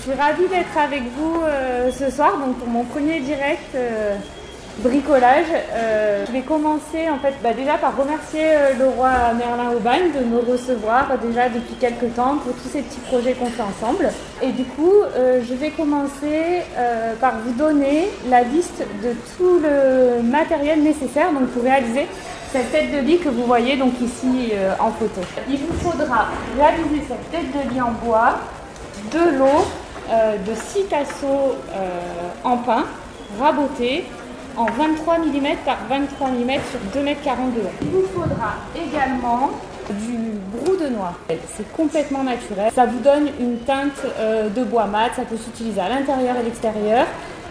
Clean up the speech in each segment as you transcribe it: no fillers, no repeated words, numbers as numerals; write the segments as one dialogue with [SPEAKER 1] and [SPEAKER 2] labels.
[SPEAKER 1] je suis ravie d'être avec vous ce soir donc pour mon premier direct bricolage. Je vais commencer en fait déjà par remercier le roi Merlin Aubagne de me recevoir déjà depuis quelques temps pour tous ces petits projets qu'on fait ensemble. Et du coup, je vais commencer par vous donner la liste de tout le matériel nécessaire donc, pour réaliser cette tête de lit que vous voyez donc ici en photo. Il vous faudra réaliser cette tête de lit en bois, de l'eau, de 6 tasseaux en pin rabotés en 23 mm par 23 mm sur 2,42 m. Il vous faudra également du brou de noix. C'est complètement naturel. Ça vous donne une teinte de bois mat. Ça peut s'utiliser à l'intérieur et l'extérieur.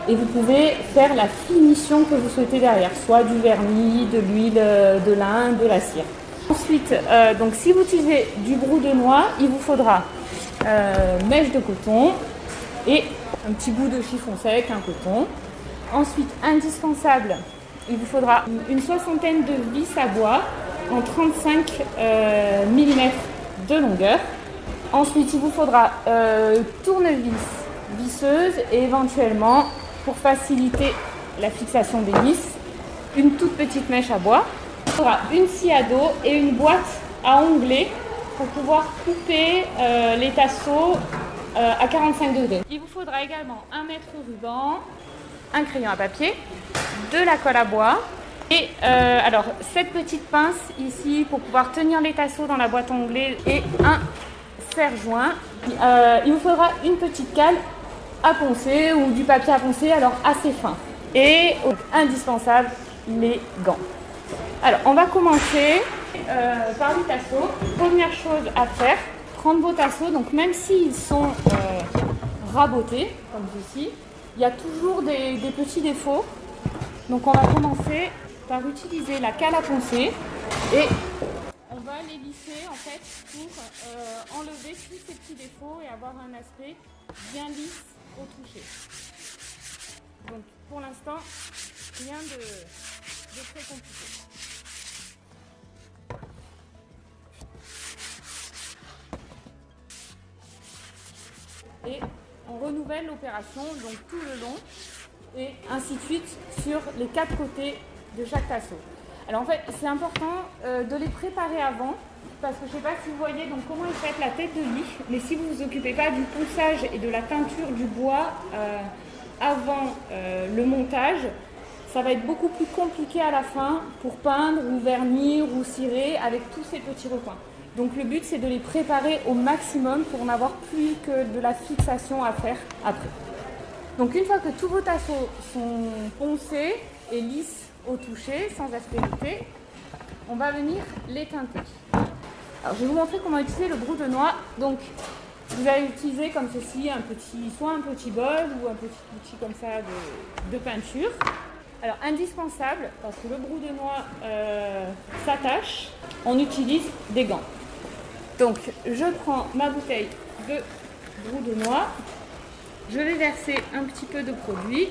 [SPEAKER 1] Et vous pouvez faire la finition que vous souhaitez derrière, soit du vernis, de l'huile de lin, de la cire. Ensuite, donc si vous utilisez du brou de noix, il vous faudra mèche de coton et un petit bout de chiffon sec, un coton. Ensuite, indispensable, il vous faudra une soixantaine de vis à bois en 35 mm de longueur. Ensuite, il vous faudra tournevis, visseuse et éventuellement, pour faciliter la fixation des vis, une toute petite mèche à bois. Il faudra une scie à dos et une boîte à onglets pour pouvoir couper les tasseaux à 45 degrés. Il vous faudra également un mètre ruban, un crayon à papier, de la colle à bois et alors cette petite pince ici pour pouvoir tenir les tasseaux dans la boîte à onglets et un serre-joint. Il vous faudra une petite cale à poncer ou du papier à poncer alors assez fin et indispensable les gants. Alors on va commencer par les tasseaux. Première chose à faire, prendre vos tasseaux, donc même s'ils sont rabotés comme ceci, il y a toujours des petits défauts. Donc on va commencer par utiliser la cale à poncer et on va les lisser en fait pour enlever tous ces petits défauts et avoir un aspect bien lisse au toucher. Donc pour l'instant, rien de très compliqué. Et on renouvelle l'opération donc tout le long et ainsi de suite sur les 4 côtés de chaque tasseau. Alors en fait c'est important de les préparer avant parce que je ne sais pas si vous voyez donc comment est faite la tête de lit, mais si vous ne vous occupez pas du ponçage et de la teinture du bois avant le montage, ça va être beaucoup plus compliqué à la fin pour peindre ou vernir ou cirer avec tous ces petits recoins. Donc le but c'est de les préparer au maximum pour n'avoir plus que de la fixation à faire après. Donc une fois que tous vos tasseaux sont poncés et lisses au toucher, sans aspérité, on va venir les teinter. Alors je vais vous montrer comment utiliser le brou de noix. Donc vous allez utiliser comme ceci soit un petit bol ou un petit outil comme ça de peinture. Alors indispensable, parce que le brou de noix s'attache, on utilise des gants. Donc je prends ma bouteille de brou de noix, je vais verser un petit peu de produit.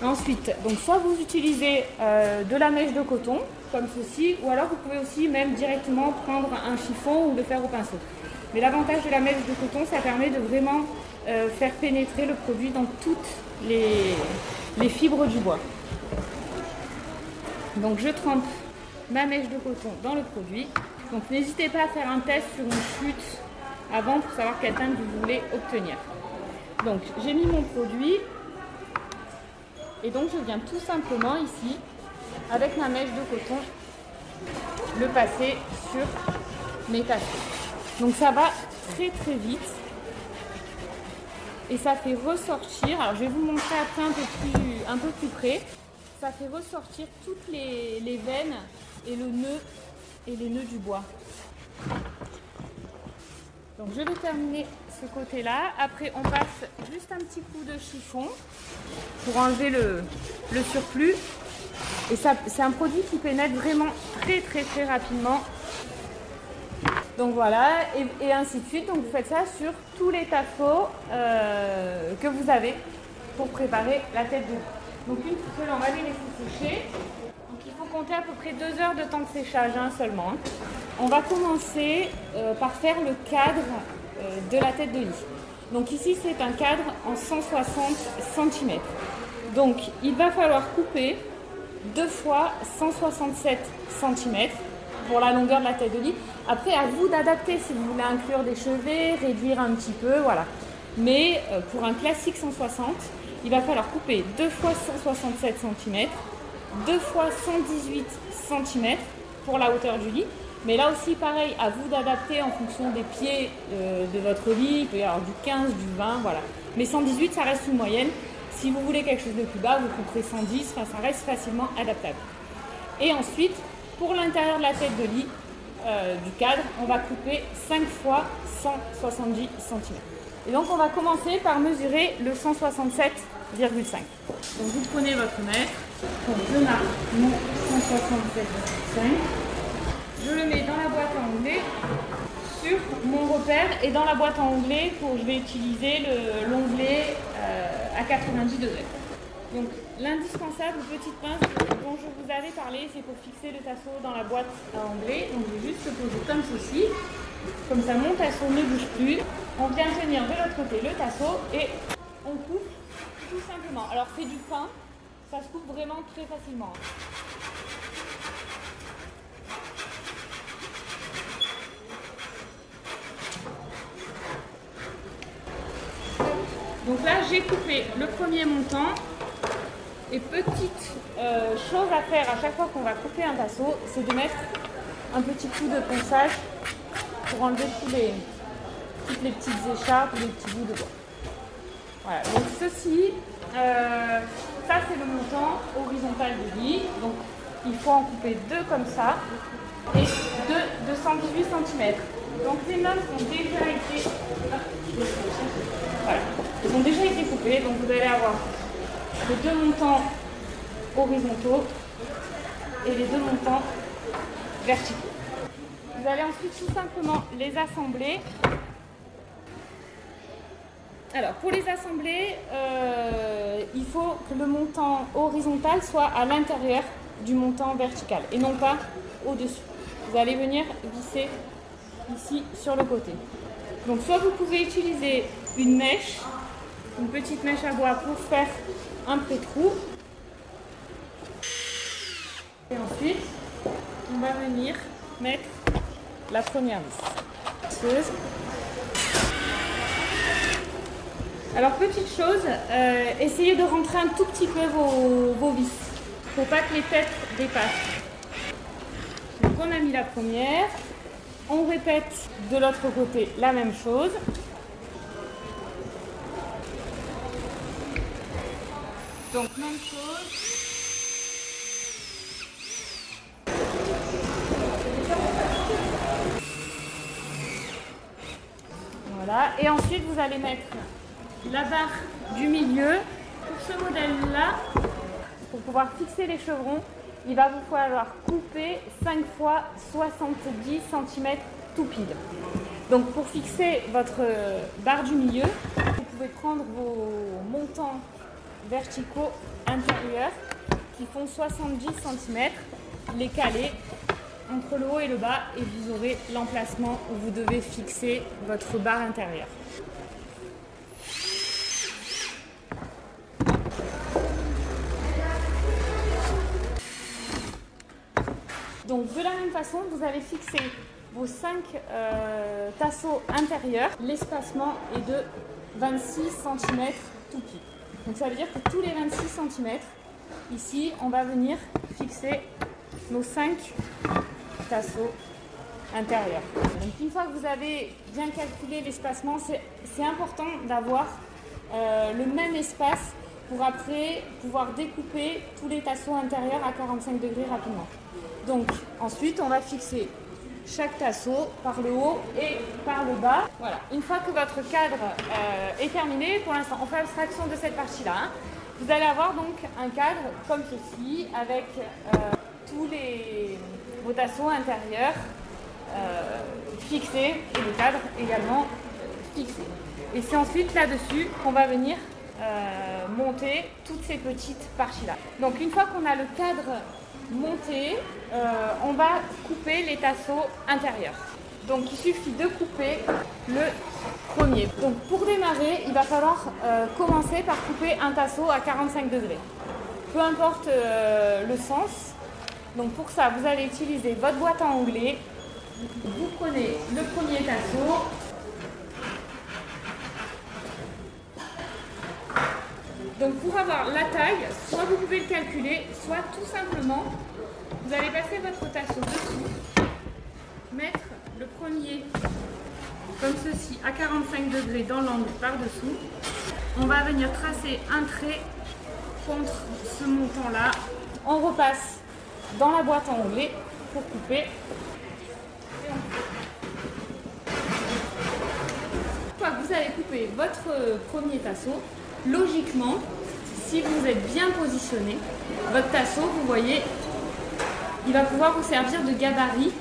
[SPEAKER 1] Ensuite, donc soit vous utilisez de la mèche de coton, comme ceci, ou alors vous pouvez aussi même directement prendre un chiffon ou le faire au pinceau. Mais l'avantage de la mèche de coton, ça permet de vraiment faire pénétrer le produit dans toutes les fibres du bois. Donc je trempe ma mèche de coton dans le produit. Donc n'hésitez pas à faire un test sur une chute avant pour savoir quelle teinte vous voulez obtenir. Donc j'ai mis mon produit et donc je viens tout simplement ici avec ma mèche de coton le passer sur mes tasseaux. Donc ça va très très vite et ça fait ressortir, alors je vais vous montrer après un peu plus près, ça fait ressortir toutes les veines et le nœud et les nœuds du bois. Donc je vais terminer ce côté là, après on passe juste un petit coup de chiffon pour enlever le surplus et ça c'est un produit qui pénètre vraiment très très très rapidement. Donc voilà, et ainsi de suite. Donc vous faites ça sur tous les tasseaux que vous avez pour préparer la tête de lit. Donc une fois on va les laisser sécher. Donc il faut compter à peu près 2 heures de temps de séchage seulement. On va commencer par faire le cadre de la tête de lit. Donc ici, c'est un cadre en 160 cm. Donc il va falloir couper 2 fois 167 cm pour la longueur de la tête de lit. Après, à vous d'adapter si vous voulez inclure des chevets, réduire un petit peu, voilà. Mais pour un classique 160, il va falloir couper 2 fois 167 cm, 2 fois 118 cm pour la hauteur du lit. Mais là aussi, pareil, à vous d'adapter en fonction des pieds de votre lit. Il peut y avoir du 15, du 20, voilà. Mais 118, ça reste une moyenne. Si vous voulez quelque chose de plus bas, vous couperez 110, enfin, ça reste facilement adaptable. Et ensuite, pour l'intérieur de la tête de lit, du cadre, on va couper 5 fois 170 cm. Et donc, on va commencer par mesurer le 167,5. Donc, vous prenez votre mètre. Donc, je marque mon 167,5. Je le mets dans la boîte à onglets sur mon repère et dans la boîte à onglets, je vais utiliser l'onglet à 90 degrés. Donc l'indispensable petite pince dont je vous avais parlé, c'est pour fixer le tasseau dans la boîte à onglets. Donc je vais juste le poser comme ceci. Comme ça, mon tasseau ne bouge plus. On vient tenir de l'autre côté le tasseau et on coupe tout simplement. Alors c'est du fin, ça se coupe vraiment très facilement. Donc là, j'ai coupé le premier montant. Et petite chose à faire à chaque fois qu'on va couper un tasseau, c'est de mettre un petit coup de ponçage pour enlever toutes les petites écharpes ou les petits bouts de bois. Voilà, donc ceci, ça c'est le montant horizontal du lit. Donc il faut en couper 2 comme ça et 2 de 118 cm. Donc les meubles ont déjà été... Voilà. Ils ont déjà été coupés, donc vous allez avoir les 2 montants horizontaux et les 2 montants verticaux. Vous allez ensuite tout simplement les assembler. Alors pour les assembler, il faut que le montant horizontal soit à l'intérieur du montant vertical et non pas au-dessus. Vous allez venir visser ici sur le côté. Donc soit vous pouvez utiliser une mèche, une petite mèche à bois pour faire un pré-trou. Et ensuite, on va venir mettre la première vis. Alors petite chose, essayez de rentrer un tout petit peu vos vis. Il ne faut pas que les têtes dépassent. Donc on a mis la première. On répète de l'autre côté la même chose. Donc même chose. Voilà. Et ensuite vous allez mettre la barre du milieu. Pour ce modèle-là, pour pouvoir fixer les chevrons, il va vous falloir couper 5 fois 70 cm tout pile. Donc pour fixer votre barre du milieu, vous pouvez prendre vos montants verticaux intérieurs qui font 70 cm, les caler entre le haut et le bas et vous aurez l'emplacement où vous devez fixer votre barre intérieure. Donc de la même façon, vous allez fixer vos 5 tasseaux intérieurs. L'espacement est de 26 cm tout pile. Donc ça veut dire que tous les 26 cm, ici, on va venir fixer nos 5 tasseaux intérieurs. Donc une fois que vous avez bien calculé l'espacement, c'est important d'avoir le même espace pour après pouvoir découper tous les tasseaux intérieurs à 45 degrés rapidement. Donc ensuite, on va fixer chaque tasseau par le haut et par le bas. Voilà. Une fois que votre cadre est terminé, pour l'instant, on fait abstraction de cette partie-là. Hein. Vous allez avoir donc un cadre comme ceci avec tous vos tasseaux intérieurs fixés et le cadre également fixé. Et c'est ensuite là-dessus qu'on va venir monter toutes ces petites parties-là. Donc une fois qu'on a le cadre monté, on va couper les tasseaux intérieurs. Donc il suffit de couper le premier. Donc pour démarrer, il va falloir commencer par couper un tasseau à 45 degrés. Peu importe le sens. Donc pour ça, vous allez utiliser votre boîte à onglets. Vous prenez le premier tasseau. Donc pour avoir la taille, soit vous pouvez le calculer, soit tout simplement, vous allez passer votre tasseau dessous, mettre le premier comme ceci à 45 degrés dans l'angle par-dessous. On va venir tracer un trait contre ce montant-là. On repasse dans la boîte à onglets pour couper. Une fois que vous avez coupé votre premier tasseau, logiquement, si vous êtes bien positionné, votre tasseau, vous voyez, il va pouvoir vous servir de gabarit.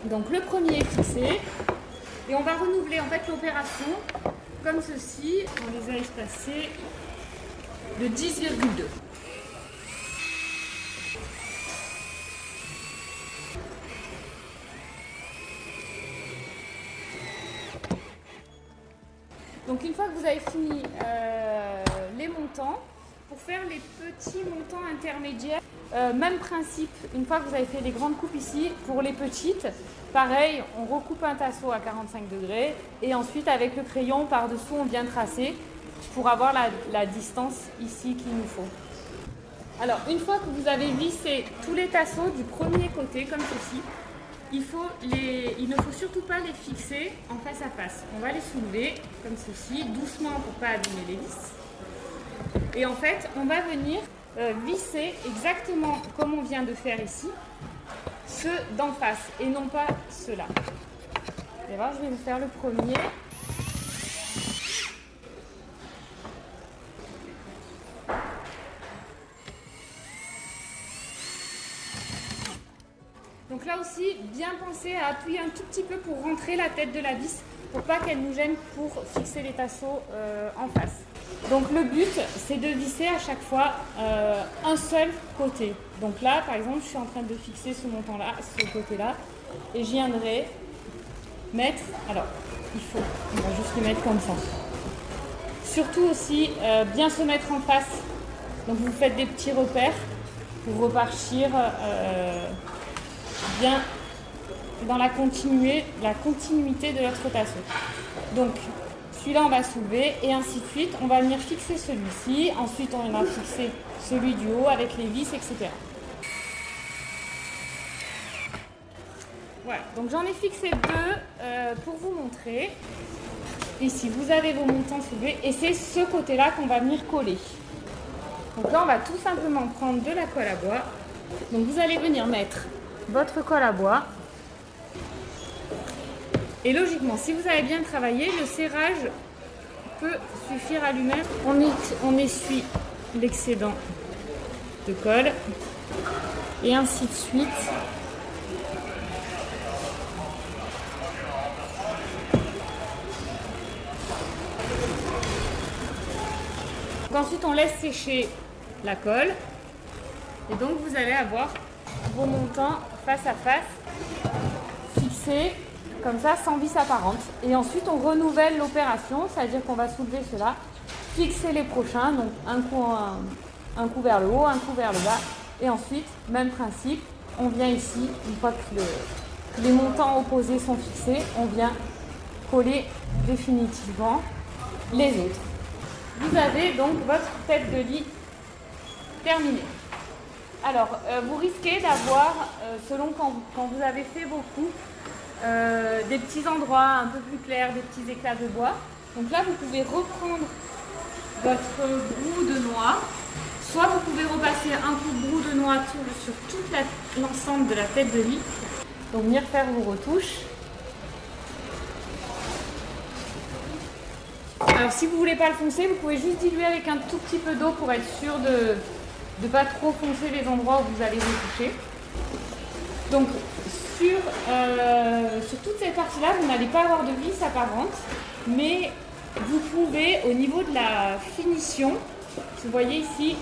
[SPEAKER 1] Donc le premier est fixé et on va renouveler en fait l'opération comme ceci. On les a espacés de 10,2. Donc une fois que vous avez fini les montants, pour faire les petits montants intermédiaires, même principe, une fois que vous avez fait les grandes coupes ici, pour les petites, pareil, on recoupe un tasseau à 45 degrés et ensuite avec le crayon par-dessous on vient tracer pour avoir la distance ici qu'il nous faut. Alors une fois que vous avez vissé tous les tasseaux du premier côté comme ceci, il ne faut surtout pas les fixer en face à face. On va les soulever comme ceci, doucement pour ne pas abîmer les vis. Et en fait, on va venir visser exactement comme on vient de faire ici, ceux d'en face et non pas ceux-là. Vous allez voir, je vais vous faire le premier. Donc là aussi, bien penser à appuyer un tout petit peu pour rentrer la tête de la vis, pour pas qu'elle nous gêne pour fixer les tasseaux en face. Donc le but, c'est de visser à chaque fois un seul côté. Donc là, par exemple, je suis en train de fixer ce montant-là, ce côté-là, et je viendrai mettre, alors on va juste le mettre comme ça. Surtout aussi, bien se mettre en face. Donc vous faites des petits repères pour repartir bien dans la continuité de notre tasseau. Donc celui-là on va soulever et ainsi de suite. On va venir fixer celui-ci, ensuite on va fixer celui du haut avec les vis, etc. Voilà, donc j'en ai fixé deux pour vous montrer. Ici vous avez vos montants soulevés et c'est ce côté-là qu'on va venir coller. Donc là on va tout simplement prendre de la colle à bois. Donc vous allez venir mettre votre colle à bois. Et logiquement, si vous avez bien travaillé, le serrage peut suffire à lui-même. On essuie l'excédent de colle et ainsi de suite. Donc ensuite, on laisse sécher la colle et donc vous allez avoir vos montants face à face fixés comme ça, sans vis apparente. Et ensuite, on renouvelle l'opération, c'est-à-dire qu'on va soulever cela, fixer les prochains, donc un coup vers le haut, un coup vers le bas. Et ensuite, même principe, on vient ici, une fois que les montants opposés sont fixés, on vient coller définitivement les autres. Vous avez donc votre tête de lit terminée. Alors, vous risquez d'avoir, selon quand vous avez fait vos coupes, des petits endroits un peu plus clairs, des petits éclats de bois. Donc là, vous pouvez reprendre votre brou de noix. Soit vous pouvez repasser un coup de brou de noix sur tout l'ensemble de la tête de lit. Donc venir faire vos retouches. Alors si vous ne voulez pas le foncer, vous pouvez juste diluer avec un tout petit peu d'eau pour être sûr de ne pas trop foncer les endroits où vous allez retoucher. Donc sur toute cette partie-là, vous n'allez pas avoir de vis apparente, mais vous pouvez, au niveau de la finition, vous voyez ici,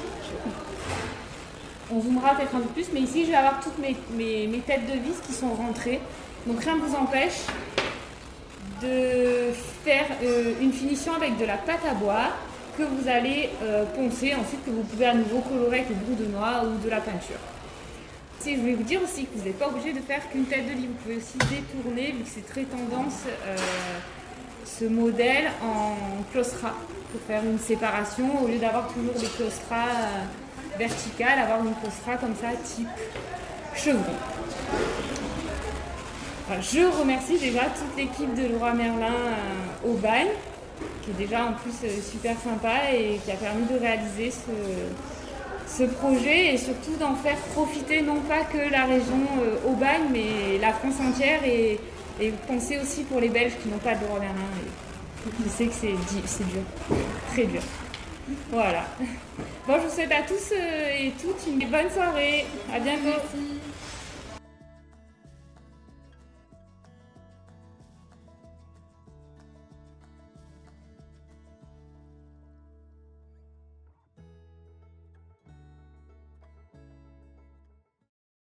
[SPEAKER 1] on zoomera peut-être un peu plus, mais ici je vais avoir toutes mes têtes de vis qui sont rentrées. Donc rien ne vous empêche de faire une finition avec de la pâte à bois que vous allez poncer, ensuite que vous pouvez à nouveau colorer avec le bout de noix ou de la peinture. Je voulais vous dire aussi que vous n'êtes pas obligé de faire qu'une tête de lit, vous pouvez aussi détourner, vu que c'est très tendance, ce modèle en claustra pour faire une séparation, au lieu d'avoir toujours des claustras verticales, avoir une claustra comme ça, type chevron. Enfin, je remercie déjà toute l'équipe de Leroy Merlin au Bagne, qui est déjà en plus super sympa et qui a permis de réaliser ce projet et surtout d'en faire profiter non pas que la région Aubagne, mais la France entière et penser aussi pour les Belges qui n'ont pas de Leroy Merlin. Je sais que c'est dur, très dur. Voilà. Bon, je vous souhaite à tous et toutes une bonne soirée. À bientôt.
[SPEAKER 2] Merci.